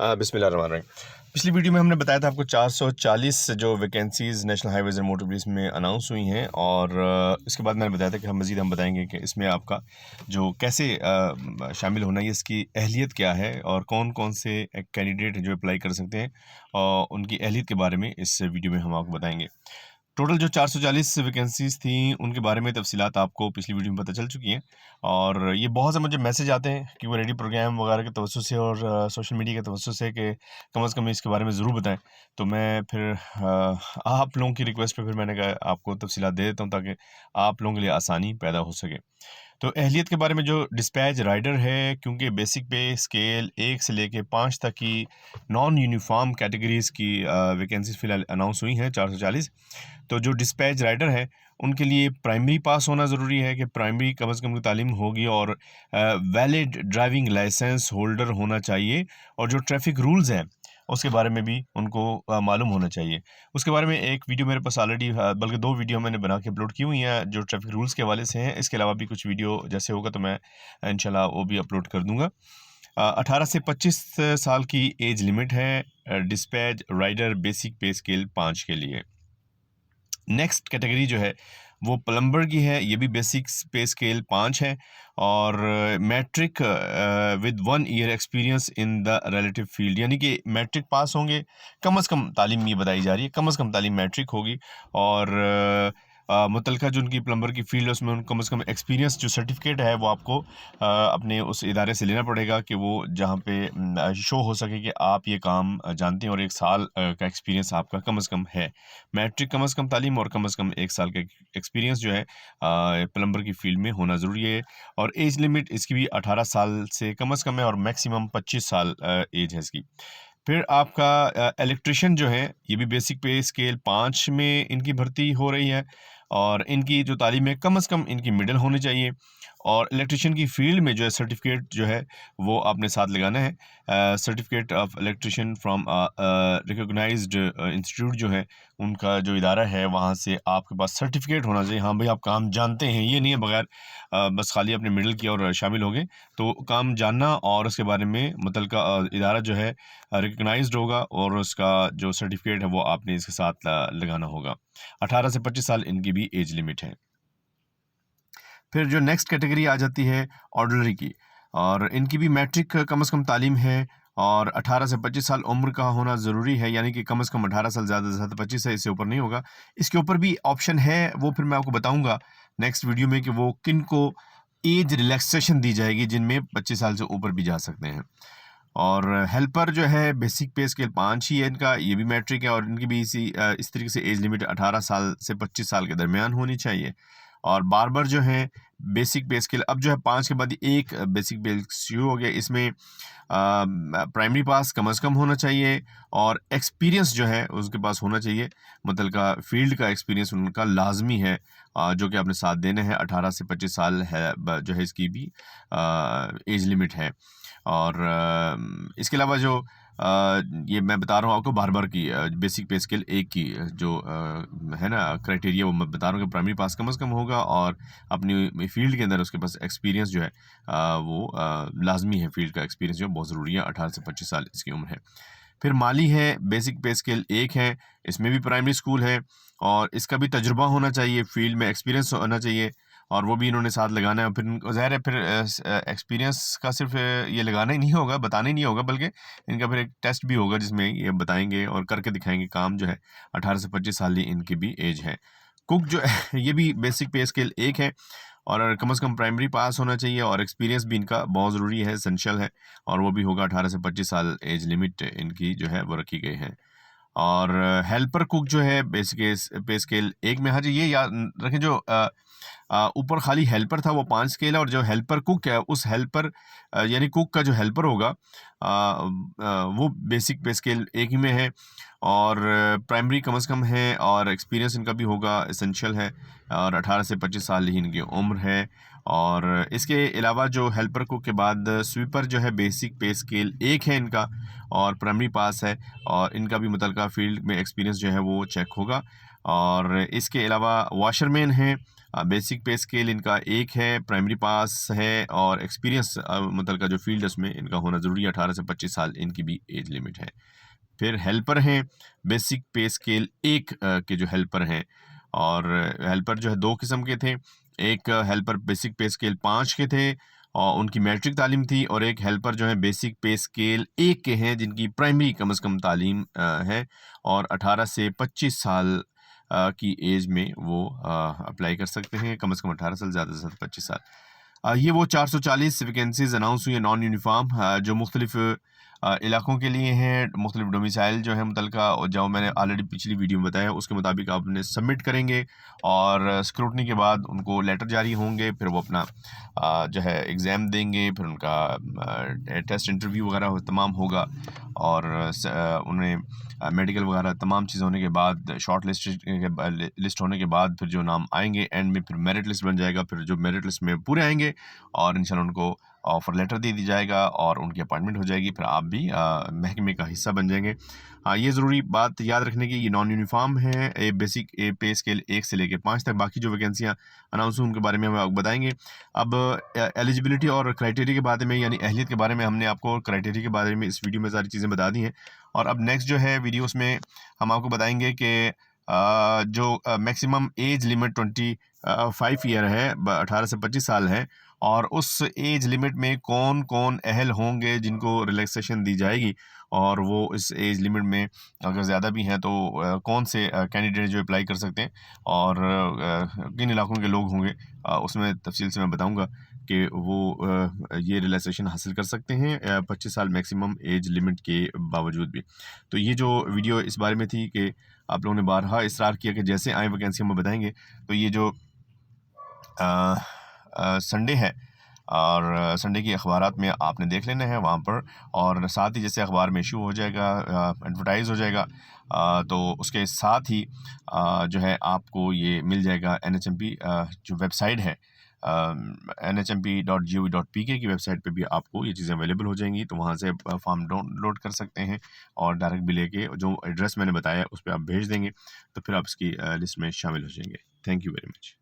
बिस्मिल्लाहिर्रहमानिर्रहीम। पिछली वीडियो में हमने बताया था आपको 440 जो vacancies national highways and motor police में अनाउंस हुई हैं और इसके बाद मैंने बताया था कि हम बताएंगे कि इसमें आपका जो कैसे शामिल होना है, इसकी अहलियत क्या है और कौन कौन से कैंडिडेट जो अप्लाई कर सकते हैं और उनकी अहलियत के बारे में इस वीडियो में हम आपको बताएंगे। टोटल जो 440 वैकेंसीज़ थी उनके बारे में तफसीलात आपको पिछली वीडियो में पता चल चुकी हैं और ये बहुत से मुझे मैसेज आते हैं कि वो रेडियो प्रोग्राम वगैरह के तवज्जुह से और सोशल मीडिया के तवज्जुह से कि कम से कम इसके बारे में ज़रूर बताएं। तो मैं फिर आप लोगों की रिक्वेस्ट पे फिर मैंने कहा आपको तफसीलात दे देता हूँ ताकि आप लोगों के लिए आसानी पैदा हो सके। तो अहलियत के बारे में जो डिस्पैच राइडर है, क्योंकि बेसिक पे स्केल 1 से लेके 5 तक की नॉन यूनिफॉर्म कैटेगरीज़ की वैकेंसीज फ़िलहाल अनाउंस हुई हैं 440। तो जो डिस्पैच राइडर है उनके लिए प्राइमरी पास होना ज़रूरी है कि प्राइमरी कम से कम की तालीम होगी और वैलिड ड्राइविंग लाइसेंस होल्डर होना चाहिए और जो ट्रैफिक रूल्स हैं उसके बारे में भी उनको मालूम होना चाहिए। उसके बारे में एक वीडियो मेरे पास ऑलरेडी बल्कि 2 वीडियो मैंने बना के अपलोड की हुई हैं जो ट्रैफिक रूल्स के हवाले से हैं। इसके अलावा भी कुछ वीडियो जैसे होगा तो मैं इंशाल्लाह वो भी अपलोड कर दूँगा। 18 से 25 साल की एज लिमिट है dispatch rider basic pay scale 5 के लिए। नेक्स्ट कैटेगरी जो है वो प्लम्बर की है, ये भी बेसिक पे स्केल 5 है और matric with 1 year experience in the relative field, यानी कि मैट्रिक पास होंगे। कम से कम तालीम ये बताई जा रही है, कम से कम तालीम मैट्रिक होगी और मुतलका जो उनकी प्लम्बर की फील्ड है उसमें उनको कम से कम एक्सपीरियंस जो सर्टिफिकेट है वो आपको अपने उस इदारे से लेना पड़ेगा कि वो जहाँ पे शो हो सके कि आप ये काम जानते हैं और 1 साल का एक्सपीरियंस आपका कम से कम है। मैट्रिक कम से कम तालीम और कम से कम 1 साल का एक्सपीरियंस जो है प्लम्बर की फील्ड में होना ज़रूरी है और एज लिमिट इसकी भी 18 साल से कम से कम है और मैक्सिमम 25 साल एज है इसकी। फिर आपका इलेक्ट्रिशियन जो है ये भी बेसिक पे स्केल 5 में इनकी भर्ती हो रही है और इनकी जो तालीम है कम से कम इनकी मिडिल होनी चाहिए और इलेक्ट्रिशियन की फील्ड में जो है सर्टिफिकेट जो है वो आपने साथ लगाना है। Certificate of electrician from recognised institute जो है उनका जो इदारा है वहाँ से आपके पास सर्टिफिकेट होना चाहिए। हाँ भाई आप काम जानते हैं, ये नहीं है बगैर बस खाली अपने मिडिल की और शामिल हो गए। तो काम जानना और उसके बारे में मुतलका इदारा जो है रिकॉग्नाइज्ड होगा और उसका जो सर्टिफिकेट है वो आपने इसके साथ लगाना होगा। 18 से 25 साल इनकी भी एज लिमिट है। फिर जो नेक्स्ट कैटेगरी आ जाती है ऑर्डिनरी की और इनकी भी मैट्रिक कम से कम तालीम है और 18 से 25 साल उम्र का होना ज़रूरी है, यानी कि कम से कम 18 साल, ज़्यादा से ज़्यादा 25 है, इससे ऊपर नहीं होगा। इसके ऊपर भी ऑप्शन है, वो फिर मैं आपको बताऊंगा नेक्स्ट वीडियो में कि वो किन को एज रिलैक्सेशन दी जाएगी जिनमें 25 साल से ऊपर भी जा सकते हैं। और हेल्पर जो है बेसिक पे स्केल 5 ही है इनका, ये भी मैट्रिक है और इनकी भी इस तरीके से एज लिमिट 18 साल से 25 साल के दरमियान होनी चाहिए। और बार्बर जो है बेसिक पे स्केल अब जो है 5 के बाद एक बेसिक पे शुरू हो गया, इसमें प्राइमरी पास कम से कम होना चाहिए और एक्सपीरियंस जो है उसके पास होना चाहिए, मतलब का फील्ड का एक्सपीरियंस उनका लाजमी है जो कि आपने साथ देना है। 18 से 25 साल है जो है इसकी भी एज लिमिट है। और इसके अलावा जो ये मैं बता रहा हूँ आपको बार की बेसिक पे स्केल 1 की जो है ना क्राइटेरिया, वो मैं बता रहा हूँ कि प्राइमरी पास कम से कम होगा और अपनी फील्ड के अंदर उसके पास एक्सपीरियंस जो है वो लाजमी है। फील्ड का एक्सपीरियंस जो बहुत ज़रूरी है, 18 से 25 साल इसकी उम्र है। फिर माली है बेसिक पे स्केल 1 है, इसमें भी प्राइमरी स्कूल है और इसका भी तजुर्बा होना चाहिए, फील्ड में एक्सपीरियंस होना चाहिए और वो भी इन्होंने साथ लगाना है। फिर ज़ाहिर है फिर एक्सपीरियंस का सिर्फ ये लगाना ही नहीं होगा, बताना ही नहीं होगा, बल्कि इनका फिर एक टेस्ट भी होगा जिसमें ये बताएंगे और करके दिखाएंगे काम जो है। 18 से 25 साल ही इनकी भी एज है। कुक जो है ये भी बेसिक पे स्केल 1 है और कम से कम प्राइमरी पास होना चाहिए और एक्सपीरियंस भी इनका बहुत ज़रूरी है, एसेंशियल है और वो भी होगा। 18 से 25 साल एज लिमिट इनकी जो है वो रखी गई है। और हेल्पर कुक जो है बेसिक पे स्केल 1 में, हाँ जी ये याद रखें जो ऊपर खाली हेल्पर था वो 5 स्केल है और जो हेल्पर कुक है उस हेल्पर यानी कुक का जो हेल्पर होगा वो बेसिक पे स्केल 1 ही में है और प्राइमरी कम से कम है और एक्सपीरियंस इनका भी होगा, एसेंशियल है और 18 से 25 साल ही इनकी उम्र है। और इसके अलावा जो हेल्पर कुक के बाद स्वीपर जो है बेसिक पे स्केल 1 है इनका और प्राइमरी पास है और इनका भी मुतलका फील्ड में एक्सपीरियंस जो है वो चेक होगा। और इसके अलावा वाशरमैन हैं बेसिक पे स्केल इनका 1 है, प्राइमरी पास है और एक्सपीरियंस मतलब का जो फील्ड है उसमें इनका होना ज़रूरी है। 18 से 25 साल इनकी भी एज लिमिट है। फिर हेल्पर हैं, बेसिक पे स्केल 1 के जो हेल्पर हैं, और हेल्पर जो है 2 किस्म के थे। एक हेल्पर बेसिक पे स्केल 5 के थे और उनकी मैट्रिक तालीम थी, और एक हेल्पर जो है बेसिक पे स्केल 1 के हैं जिनकी प्राइमरी कम से कम तालीम है और 18 से 25 साल की एज में वो अप्लाई कर सकते हैं। कम से कम 18 साल, ज़्यादा से ज़्यादा 25 साल। ये वो 440 वैकेंसीज अनाउंस हुई है नॉन यूनिफॉर्म, जो मुख्तलिफ इलाकों के लिए हैं। मुख्तलिफ डोमिसाइल जो है मुतलका, और जो मैंने ऑलरेडी पिछली वीडियो में बताया उसके मुताबिक आप उन्हें सबमिट करेंगे और स्क्रूटनी के बाद उनको लेटर जारी होंगे। फिर वो अपना जो है एग्ज़ाम देंगे, फिर उनका टेस्ट इंटरव्यू वगैरह तमाम होगा, और उन्हें मेडिकल वगैरह तमाम चीज़ होने के बाद, शॉर्ट लिस्ट होने के बाद फिर जो नाम आएंगे एंड में, फिर मेरिट लिस्ट बन जाएगा। फिर जो मेरिट लिस्ट में पूरे आएंगे और इंशाल्लाह उनको ऑफ़र लेटर दे दी जाएगा और उनकी अपॉइंटमेंट हो जाएगी। फिर आप भी महकमे का हिस्सा बन जाएंगे। हाँ, ये ज़रूरी बात याद रखने की, ये नॉन यूनिफॉर्म है। बेसिक पे स्केल 1 से लेकर 5 तक। बाकी जो वैकेंसियाँ अनाउंस हुई उनके बारे में हम आपको बताएंगे। अब एलिजिबिलिटी और क्राइटेरिया के बारे में, यानी अहलियत के बारे में, हमने आपको क्राइटेरिया के बारे में इस वीडियो में सारी चीज़ें बता दी हैं। और अब नेक्स्ट जो है वीडियोस में हम आपको बताएंगे कि जो मैक्सिमम एज लिमिट 25 ईयर है, 18 से 25 साल है, और उस एज लिमिट में कौन कौन अहल होंगे जिनको रिलैक्सेशन दी जाएगी, और वो इस एज लिमिट में अगर ज़्यादा भी हैं तो कौन से कैंडिडेट जो अप्लाई कर सकते हैं, और किन इलाकों के लोग होंगे, उसमें तफसील से मैं बताऊंगा कि वो ये रिलैक्सेशन हासिल कर सकते हैं 25 साल मैक्सिमम एज लिमिट के बावजूद भी। तो ये जो वीडियो इस बारे में थी कि आप लोगों ने बारहा इसरार किया कि जैसे आए वैकेंसी हम बताएंगे। तो ये जो संडे है, और संडे की अखबारात में आपने देख लेना है वहाँ पर, और साथ ही जैसे अखबार में इशू हो जाएगा, एडवर्टाइज़ हो जाएगा, तो उसके साथ ही जो है आपको ये मिल जाएगा NHMP जो वेबसाइट है, NHMP.gov.pk की वेबसाइट पे भी आपको ये चीज़ें अवेलेबल हो जाएंगी। तो वहाँ से फॉर्म डाउनलोड कर सकते हैं और डायरेक्ट भी लेके जो एड्रेस मैंने बताया उस पर आप भेज देंगे, तो फिर आप इसकी लिस्ट में शामिल हो जाएंगे। Thank you very much.